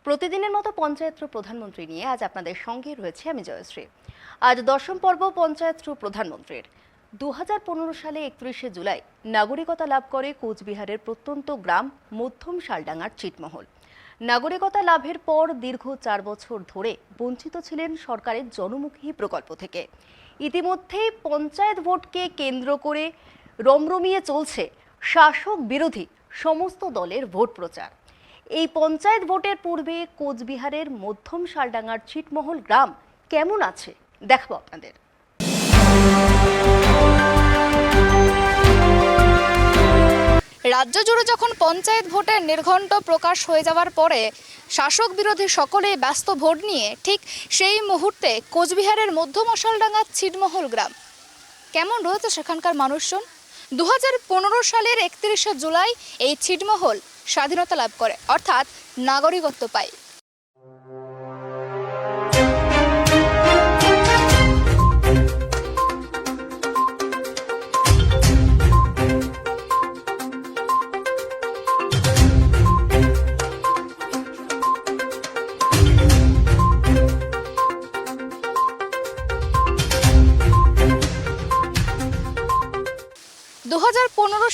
প্রতিদিনের মতো পঞ্চায়েত প্রধানমন্ত্রী নিয়ে আজ আপনাদের সঙ্গে রয়েছে আমি জয়শ্রী। আজ দশম পর্ব পঞ্চায়েত প্রধানমন্ত্রীর। 2015 সালে 31শে জুলাই নাগরিকতা লাভ করে কোচবিহারের প্রত্যন্ত গ্রাম মধ্যম শালডাঙ্গার ছিটমহল। নাগরিকতা লাভের পর দীর্ঘ 4 বছর ধরে বঞ্চিত ছিলেন সরকারের জনমুখী প্রকল্প থেকে। ইতিমধ্যেই পঞ্চায়েত ভোটকে কেন্দ্র করে রমরমিয়ে চলছে শাসক বিরোধী সমস্ত দলের ভোট প্রচার। এই পঞ্চায়েত ভোটের পূর্বে কোচবিহারের মধ্যম শালডাঙ্গার ছিটমহল গ্রাম কেমন আছে দেখাবো আপনাদের। রাজ্য জুড়ে যখন পঞ্চায়েত ভোটের নির্ঘণ্ট প্রকাশ হয়ে যাওয়ার পরে শাসক বিরোধী সকলেই ব্যস্ত ভোট নিয়ে, ঠিক সেই মুহূর্তে কোচবিহারের মধ্যম শালডাঙ্গার ছিটমহল গ্রাম কেমন রয়েছে সেখানকার মানুষজন। 2015 সালের 31শে জুলাই এই ছিটমহল স্বাধীনতা লাভ করে, অর্থাৎ নাগরিকত্ব পায়।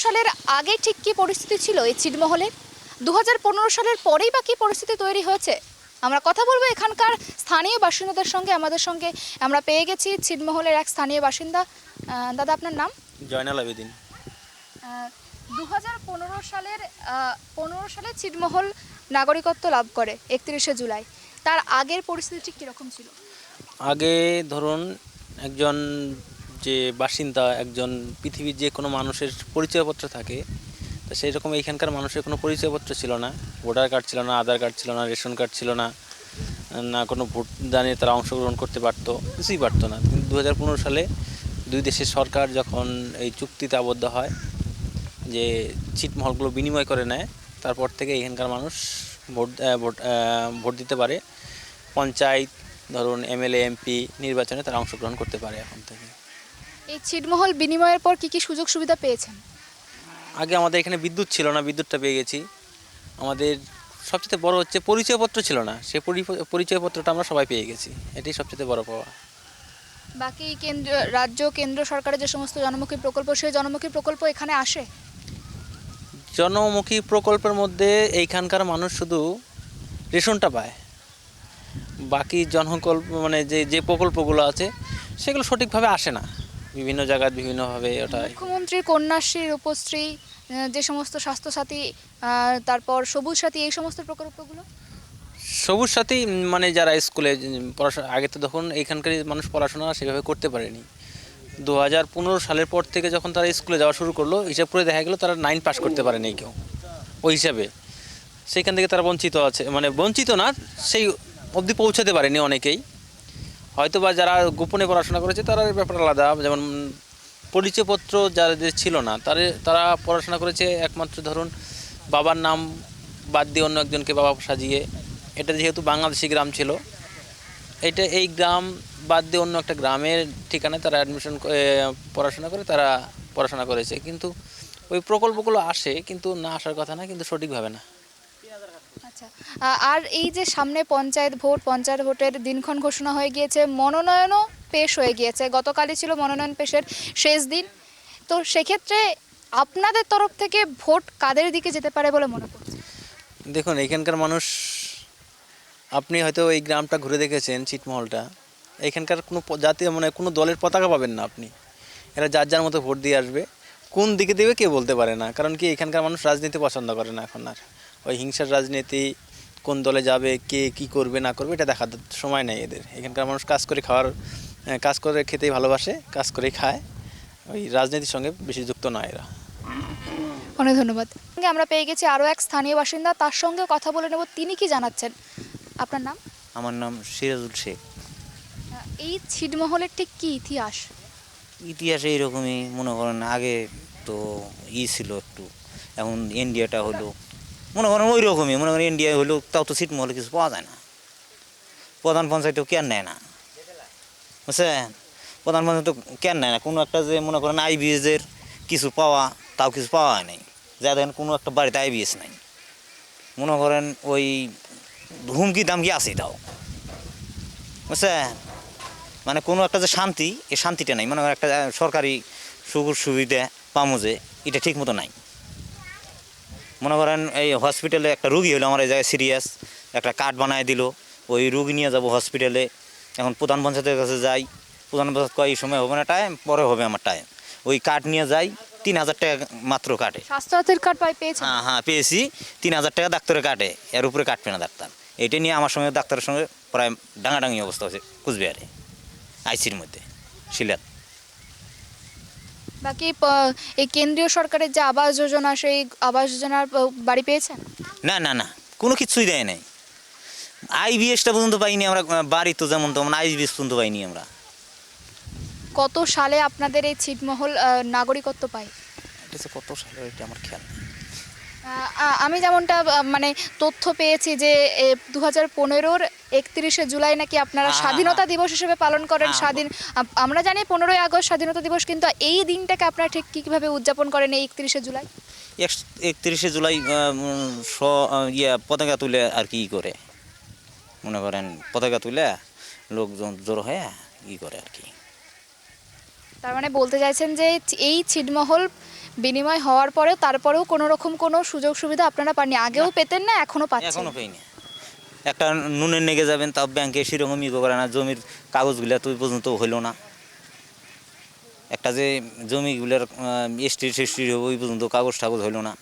সালের আগে ঠিক কি পরিস্থিতি ছিল এই ছিটমহলে, 2015 সালের পরেই বা কি পরিস্থিতি তৈরি হয়েছে, আমরা কথা বলবো এখানকার স্থানীয় বাসিন্দাদের সঙ্গে। আমাদের সঙ্গে আমরা পেয়ে গেছি ছিটমহলের এক স্থানীয় বাসিন্দা। দাদা, আপনার নাম? জয়নাল আবেদিন। 2015 সালে ছিটমহল নাগরিকত্ব লাভ করে 31শে জুলাই। তার আগের পরিস্থিতি কীরকম ছিল? আগে ধরুন একজন যে বাসিন্দা, একজন পৃথিবীর যে কোনো মানুষের পরিচয়পত্র থাকে, তো সেই রকম এইখানকার মানুষের কোনো পরিচয়পত্র ছিল না। ভোটার কার্ড ছিল না, আধার কার্ড ছিল না, রেশন কার্ড ছিল না, না কোনো ভোটদানে তারা অংশগ্রহণ করতে পারতো, কিছুই পারতো না। কিন্তু 2015 সালে দুই দেশের সরকার যখন এই চুক্তিতে আবদ্ধ হয় যে ছিটমহলগুলো বিনিময় করে নেয়, তারপর থেকে এখানকার মানুষ ভোট দিতে পারে। পঞ্চায়েত ধরুন এমএলএ এমপি নির্বাচনে তারা অংশগ্রহণ করতে পারে এখন থেকে। এই ছিটমহল বিনিময়ের পর কি কি সুযোগ সুবিধা পেয়েছেন? আগে আমাদের এখানে বিদ্যুৎ ছিল না, বিদ্যুৎটা পেয়ে গেছি। আমাদের সবচেয়ে বড় হচ্ছে পরিচয়পত্র ছিল না, সেই পরিচয়পত্রটা আমরা সবাই পেয়ে গেছি, এটাই সবচেয়ে বড় পাওয়া। বাকি রাজ্য কেন্দ্র সরকারের যে সমস্ত জনমুখী প্রকল্প, সেই জনমুখী প্রকল্প এখানে আসে? জনমুখী প্রকল্পের মধ্যে এইখানকার মানুষ শুধু রেশনটা পায়, বাকি জনকল্প মানে যে প্রকল্পগুলো আছে সেগুলো সঠিকভাবে আসে না, বিভিন্ন জায়গায় বিভিন্নভাবে ওটা। মুখ্যমন্ত্রী কন্যাশ্রী, রূপশ্রী, যে সমস্ত স্বাস্থ্যসাথী, তারপর সবুজ সাথী, এই সমস্ত প্রকল্পগুলো। সবুজ সাথী মানে যারা স্কুলে পড়াশোনা, আগে তো তখন এইখানকার মানুষ পড়াশোনা সেভাবে করতে পারেনি। 2015 সালের পর থেকে যখন তারা স্কুলে যাওয়া শুরু করলো, হিসাব করে দেখা গেলো তারা 9 পাস করতে পারেনি কেউ। ওই হিসাবে সেইখান থেকে তারা বঞ্চিত আছে, মানে বঞ্চিত না, সেই অবধি পৌঁছাতে পারেনি অনেকেই। হয়তো বা যারা গোপনে পড়াশোনা করেছে তারা ব্যাপার আলাদা, যেমন পরিচয়পত্র যাদের ছিল না তারা পড়াশোনা করেছে একমাত্র ধরুন বাবার নাম বাদ দিয়ে অন্য একজনকে বাবা সাজিয়ে। এটা যেহেতু বাংলাদেশি গ্রাম ছিল, এই গ্রাম বাদ দিয়ে অন্য একটা গ্রামের ঠিকানায় তারা পড়াশোনা করে তারা পড়াশোনা করেছে। কিন্তু ওই প্রকল্পগুলো আসে, কিন্তু না আসার কথা না, কিন্তু সঠিকভাবে না। আচ্ছা, আর এই যে সামনে পঞ্চায়েত ভোটের দিনক্ষণ ঘোষণা হয়ে গিয়েছে, মনোনয়নও পেশ হয়ে গিয়েছে, গতকালই ছিল মনোনয়ন পেশের শেষ দিন। তো সেক্ষেত্রে আপনাদের তরফ থেকে ভোট কাদের দিকে যেতে পারে বলে মনে করছে? দেখুন, এখানকার মানুষ, আপনি হয়তো এই গ্রামটা ঘুরে দেখেছেন, ছিটমহলটা, এখানকার কোনো জাতীয় মানে কোনো দলের পতাকা পাবেন না আপনি। এরা যার যার মতো ভোট দিয়ে আসবে, কোন দিকে দেবে কেউ বলতে পারে না। কারণ কি, এখানকার মানুষ রাজনীতি পছন্দ করে না এখন আর। ওই হিংসার রাজনীতি, কোন দলে যাবে, কে কি করবে না করবে, এটা দেখার সময় নেই এদের। এখানকার মানুষ কাজ করে খেতেই ভালোবাসে, কাজ করেই খায়, ওই রাজনীতির সঙ্গে বেশি যুক্ত নয় এরা। অনেক ধন্যবাদ। আমরা পেয়ে গেছি আরও এক স্থানীয় বাসিন্দা, তার সঙ্গে কথা বলে নেব, তিনি কি জানাচ্ছেন। আপনার নাম? আমার নাম সিরাজুল শেখ। এই ছিটমহলের ঠিক কি ইতিহাস? ইতিহাসে এইরকমই, মনে করেন আগে তো ছিল একটু, এখন ইন্ডিয়াটা হলো মনে করেন ওই রকমই, মনে করেন ইন্ডিয়া হলো, তাও তো ছিটমহলে কিছু পাওয়া যায় না। প্রধান পঞ্চায়েতেও কেন নেয় না, বুঝছেন? প্রধান পঞ্চায়েত তো কেন নেয় না। কোনো একটা যে মনে করেন আইবিএসের কিছু পাওয়া, তাও কিছু পাওয়া নেই। যা দেখেন কোনো একটা বাড়িতে আইবিএস নাই, মনে করেন ওই হুমকি দামকি আছে তাও, বুঝছে, মানে কোনো একটা যে শান্তি, এই শান্তিটা নাই। মনে করেন একটা সরকারি সুযোগ সুবিধা পামো যে এটা ঠিক মতো নাই। মনে করেন এই হসপিটালে একটা রুগী হলো আমার এই জায়গায় সিরিয়াস, একটা কার্ড বানায় দিল, ওই রুগী নিয়ে যাব হসপিটালে। এখন প্রধান পঞ্চায়েতের কাছে যাই, প্রধান পঞ্চায়েত কয় এই সময় হবে না টাইম, পরে হবে আমার টাইম। ওই কার্ড নিয়ে যাই, 3,000 টাকা মাত্র কাটে। স্বাস্থ্যসাথীর কার্ড পেয়েছেন? হ্যাঁ পেয়েছি, 3,000 টাকা ডাক্তারে কাটে, এর উপরে কাটবে না ডাক্তার। এটা নিয়ে আমার সঙ্গে ডাক্তারের সঙ্গে প্রায় ডাঙাডাঙি অবস্থা হয়েছে কুচবিহারে আইসির মধ্যে শিলাত। বাকি এই কেন্দ্রীয় সরকারের যে আবাস যোজনা, সেই আবাস যোজনার বাড়ি পেয়েছেন? না না না, কোনো কিছুই দেয় নাই। আইবিএসটা পর্যন্ত পাইনি আমরা, বাড়ি তো যেমন তেমন আইবিএস পর্যন্ত পাইনি আমরা। কত সালে আপনাদের এই ছিটমহল নাগরিকত্ব পায়? এটা কত সালে এটা আমার খেয়াল নেই। আমি যেমনটা মানে তথ্য পেয়েছি যে 2015-র 31শে জুলাই নাকি আপনারা স্বাধীনতা দিবস হিসেবে পালন করেন। আমরা জানি 15ই আগস্ট স্বাধীনতা দিবস, কিন্তু এই দিনটাকে আপনারা ঠিক কীভাবে উদযাপন করেন এই 31শে জুলাই? 31শে জুলাই পতাকা তুলে আর কি করে, মনে করেন পতাকা তুলে লোকজন জড়ো হয়ে ই করে আর কি। তার মানে বলতে চাইছেন যে এই ছিটমহল বিনিময় হওয়ার পরেও তারপরেও কোনো রকম কোনো সুযোগ সুবিধা আপনারা পাননি? আগেও পেতেন না, এখনো পাচ্ছেন? এখনো পাইনি। একটা নুনের নেগে যাবেন, তাও ব্যাংকে সেরকম ই করে না, জমির কাগজগুলো তো পর্যন্ত হইল না। একটা যে জমিগুলোর এসটি ওই পর্যন্ত কাগজ টাগজ হইল না।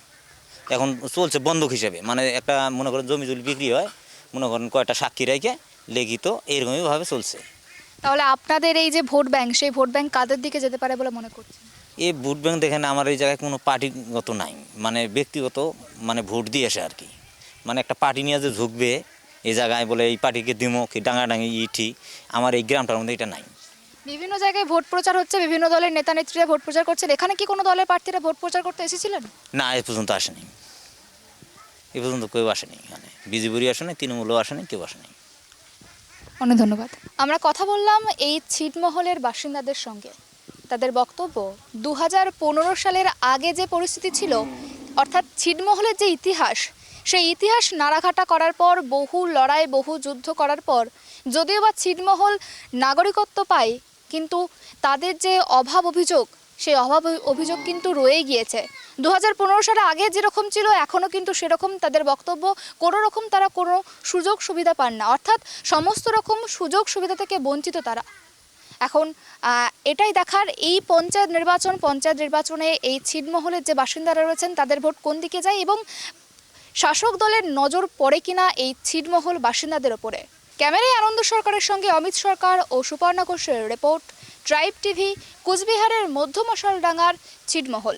এখন চলছে বন্ধক হিসেবে, মানে একটা মনে করেন জমি জমি বিক্রি হয়, মনে করেন কয়টা সাক্ষী রেখে লিখিত এইরকমইভাবে চলছে। তাহলে আপনাদের এই যে ভোট ব্যাংক, সেই ভোট ব্যাংক কাদের দিকে যেতে পারে বলে মনে করছেন? এই ভোট ব্যাংক দেখেন আমার এই জায়গায় কোনো পার্টিগত নাই, মানে ব্যক্তিগত, মানে ভোট দিয়েছে আর কি। মানে একটা পার্টি নিয়ে যে ঝুঁকবে এই জায়গায় বলে এই পার্টিকে দিমো কি ডাঙাডাঙি ইটি, আমার এই গ্রামটার মধ্যে এটা নাই। বিভিন্ন জায়গায় ভোট প্রচার হচ্ছে, বিভিন্ন দলের নেতা নেত্রীরা ভোট প্রচার করছেন। এখানে কি কোনো দলের প্রার্থীরা ভোট প্রচার করতে এসেছিলেন? না, এ পর্যন্ত আসেনি, এ পর্যন্ত কেউ আসেনি। এখানে বিজেপিরই আসেনি, তৃণমূলও আসেনি, কেউ আসেনি। অনেক ধন্যবাদ। আমরা কথা বললাম এই ছিটমহলের বাসিন্দাদের সঙ্গে। তাদের বক্তব্য 2015 সালের আগে যে পরিস্থিতি ছিল, অর্থাৎ ছিটমহলের যে ইতিহাস, সেই ইতিহাস নাড়াঘাটা করার পর, বহু লড়াই বহু যুদ্ধ করার পর যদিও বা ছিটমহল নাগরিকত্ব পায়, কিন্তু তাদের যে অভাব অভিযোগ, সেই অভাব অভিযোগ কিন্তু রয়ে গিয়েছে। 2015 সালে আগে যেরকম ছিল এখনও কিন্তু সেরকম তাদের বক্তব্য। কোনো রকম তারা কোনো সুযোগ সুবিধা পান না, অর্থাৎ সমস্ত রকম সুযোগ সুবিধা থেকে বঞ্চিত তারা। এখন এটাই দেখার এই পঞ্চায়েত নির্বাচনে এই ছিটমহলের যে বাসিন্দারা রয়েছেন তাদের ভোট কোন দিকে যায়, এবং শাসক দলের নজর পড়ে কিনা এই ছিটমহল বাসিন্দাদের ওপরে। ক্যামেরায় আনন্দ সরকারের সঙ্গে অমিত সরকার ও সুপর্ণা ঘোষের রিপোর্ট, ট্রাইব টিভি, কুচবিহারের মধ্য মশালডাঙ্গার ছিটমহল।